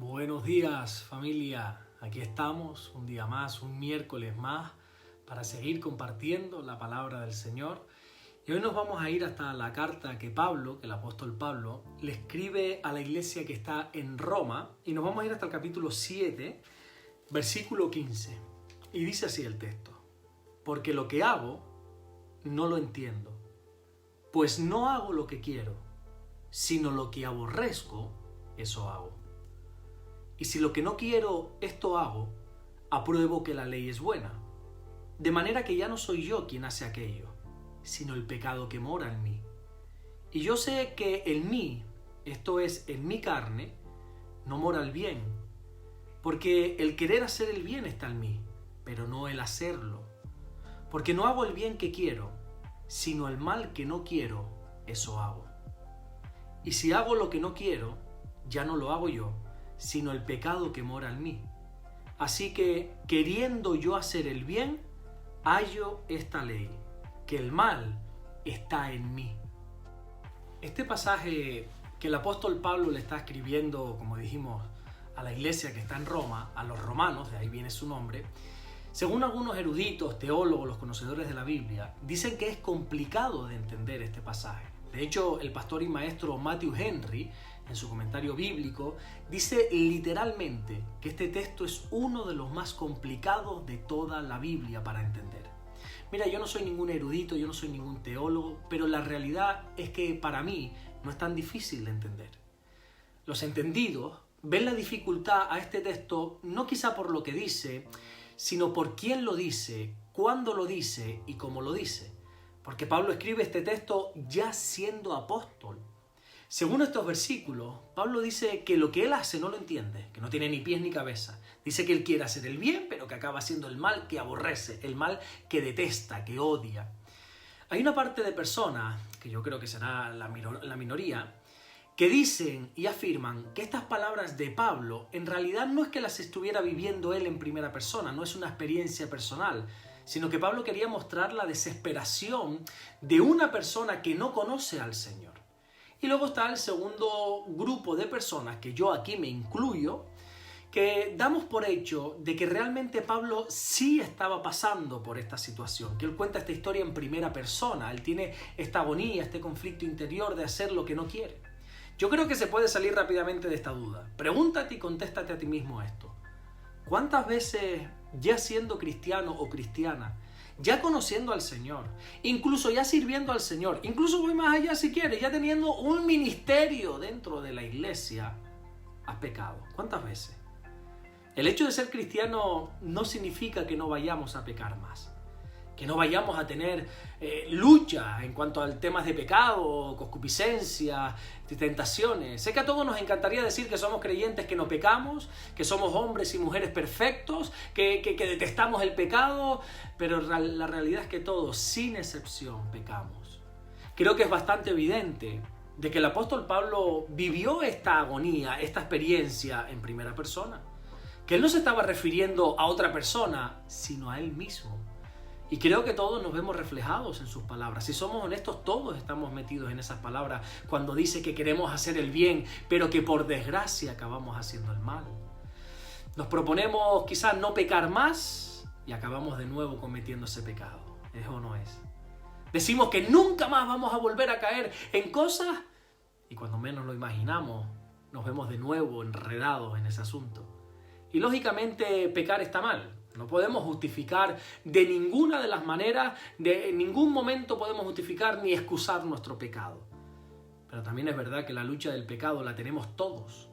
Buenos días, familia. Aquí estamos un día más, un miércoles más, para seguir compartiendo la palabra del Señor. Y hoy nos vamos a ir hasta la carta que el apóstol Pablo, le escribe a la iglesia que está en Roma. Y nos vamos a ir hasta el capítulo 7, versículo 15. Y dice así el texto: porque lo que hago, no lo entiendo. Pues no hago lo que quiero, sino lo que aborrezco, eso hago. Y si lo que no quiero, esto hago, apruebo que la ley es buena. De manera que ya no soy yo quien hace aquello, sino el pecado que mora en mí. Y yo sé que en mí, esto es, en mi carne, no mora el bien. Porque el querer hacer el bien está en mí, pero no el hacerlo. Porque no hago el bien que quiero, sino el mal que no quiero, eso hago. Y si hago lo que no quiero, ya no lo hago yo, sino el pecado que mora en mí. Así que, queriendo yo hacer el bien, hallo esta ley, que el mal está en mí. Este pasaje que el apóstol Pablo le está escribiendo, como dijimos, a la iglesia que está en Roma, a los romanos, de ahí viene su nombre, según algunos eruditos, teólogos, los conocedores de la Biblia, dicen que es complicado de entender este pasaje. De hecho, el pastor y maestro Matthew Henry, en su comentario bíblico, dice literalmente que este texto es uno de los más complicados de toda la Biblia para entender. Mira, yo no soy ningún erudito, yo no soy ningún teólogo, pero la realidad es que para mí no es tan difícil de entender. Los entendidos ven la dificultad a este texto no quizá por lo que dice, sino por quién lo dice, cuándo lo dice y cómo lo dice. Porque Pablo escribe este texto ya siendo apóstol. Según estos versículos, Pablo dice que lo que él hace no lo entiende, que no tiene ni pies ni cabeza. Dice que él quiere hacer el bien, pero que acaba haciendo el mal que aborrece, el mal que detesta, que odia. Hay una parte de personas, que yo creo que será la minoría, que dicen y afirman que estas palabras de Pablo en realidad no es que las estuviera viviendo él en primera persona, no es una experiencia personal, sino que Pablo quería mostrar la desesperación de una persona que no conoce al Señor. Y luego está el segundo grupo de personas, que yo aquí me incluyo, que damos por hecho de que realmente Pablo sí estaba pasando por esta situación, que él cuenta esta historia en primera persona, él tiene esta agonía, este conflicto interior de hacer lo que no quiere. Yo creo que se puede salir rápidamente de esta duda. Pregúntate y contéstate a ti mismo esto. ¿Cuántas veces, ya siendo cristiano o cristiana, ya conociendo al Señor, incluso ya sirviendo al Señor, incluso voy más allá si quieres, ya teniendo un ministerio dentro de la iglesia, has pecado? ¿Cuántas veces? El hecho de ser cristiano no significa que no vayamos a pecar más, que no vayamos a tener lucha en cuanto a temas de pecado, concupiscencia, de tentaciones. Sé que a todos nos encantaría decir que somos creyentes, que no pecamos, que somos hombres y mujeres perfectos, que detestamos el pecado, pero la realidad es que todos, sin excepción, pecamos. Creo que es bastante evidente de que el apóstol Pablo vivió esta agonía, esta experiencia en primera persona, que él no se estaba refiriendo a otra persona, sino a él mismo. Y creo que todos nos vemos reflejados en sus palabras. Si somos honestos, todos estamos metidos en esas palabras cuando dice que queremos hacer el bien, pero que por desgracia acabamos haciendo el mal. Nos proponemos quizás no pecar más y acabamos de nuevo cometiendo ese pecado. ¿Es o no es? Decimos que nunca más vamos a volver a caer en cosas y cuando menos lo imaginamos nos vemos de nuevo enredados en ese asunto. Y lógicamente pecar está mal. No podemos justificar de ninguna de las maneras, en ningún momento podemos justificar ni excusar nuestro pecado. Pero también es verdad que la lucha del pecado la tenemos todos.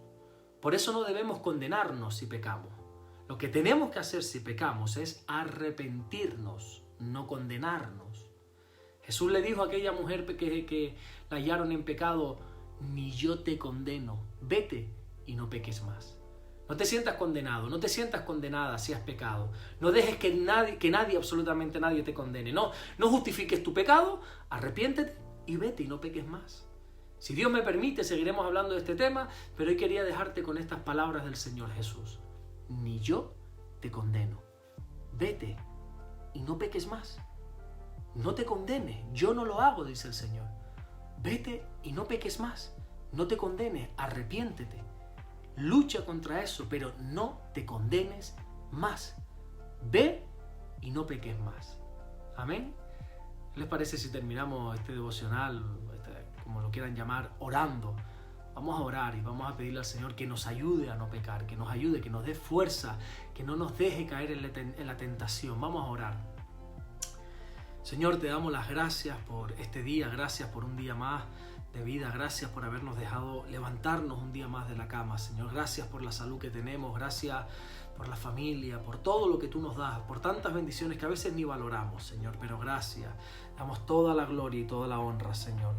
Por eso no debemos condenarnos si pecamos. Lo que tenemos que hacer si pecamos es arrepentirnos, no condenarnos. Jesús le dijo a aquella mujer que la hallaron en pecado: ni yo te condeno, vete y no peques más. No te sientas condenado, no te sientas condenada si has pecado. No dejes que nadie, absolutamente nadie te condene. No justifiques tu pecado, arrepiéntete y vete y no peques más. Si Dios me permite, seguiremos hablando de este tema, pero hoy quería dejarte con estas palabras del Señor Jesús. Ni yo te condeno. Vete y no peques más. No te condenes, yo no lo hago, dice el Señor. Vete y no peques más. No te condenes, arrepiéntete. lucha contra eso, pero no te condenes más. Ve y no peques más. Amén. ¿Qué les parece si terminamos este devocional, como lo quieran llamar, orando? Vamos a orar y vamos a pedirle al Señor que nos ayude a no pecar, que nos ayude, que nos dé fuerza, que no nos deje caer en la tentación. Vamos a orar. Señor, te damos las gracias por este día, gracias por un día más de vida, gracias por habernos dejado levantarnos un día más de la cama, Señor. Gracias por la salud que tenemos, gracias por la familia, por todo lo que tú nos das, por tantas bendiciones que a veces ni valoramos, Señor, pero gracias. Damos toda la gloria y toda la honra, Señor.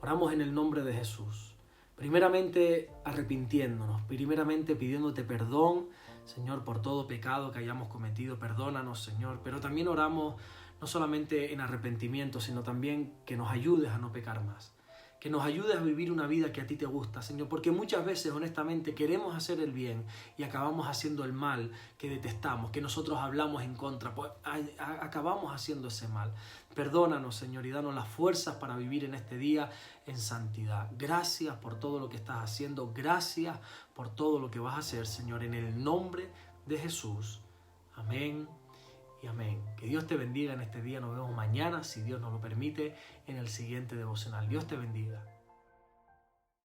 Oramos en el nombre de Jesús. Primeramente arrepintiéndonos, primeramente pidiéndote perdón, Señor, por todo pecado que hayamos cometido. Perdónanos, Señor, pero también oramos no solamente en arrepentimiento, sino también que nos ayudes a no pecar más. Que nos ayudes a vivir una vida que a ti te gusta, Señor, porque muchas veces, honestamente, queremos hacer el bien y acabamos haciendo el mal que detestamos, que nosotros hablamos en contra, pues acabamos haciendo ese mal. Perdónanos, Señor, y danos las fuerzas para vivir en este día en santidad. Gracias por todo lo que estás haciendo, gracias por todo lo que vas a hacer, Señor, en el nombre de Jesús. Amén y amén. Que Dios te bendiga en este día. Nos vemos mañana, si Dios nos lo permite, en el siguiente devocional. Dios te bendiga.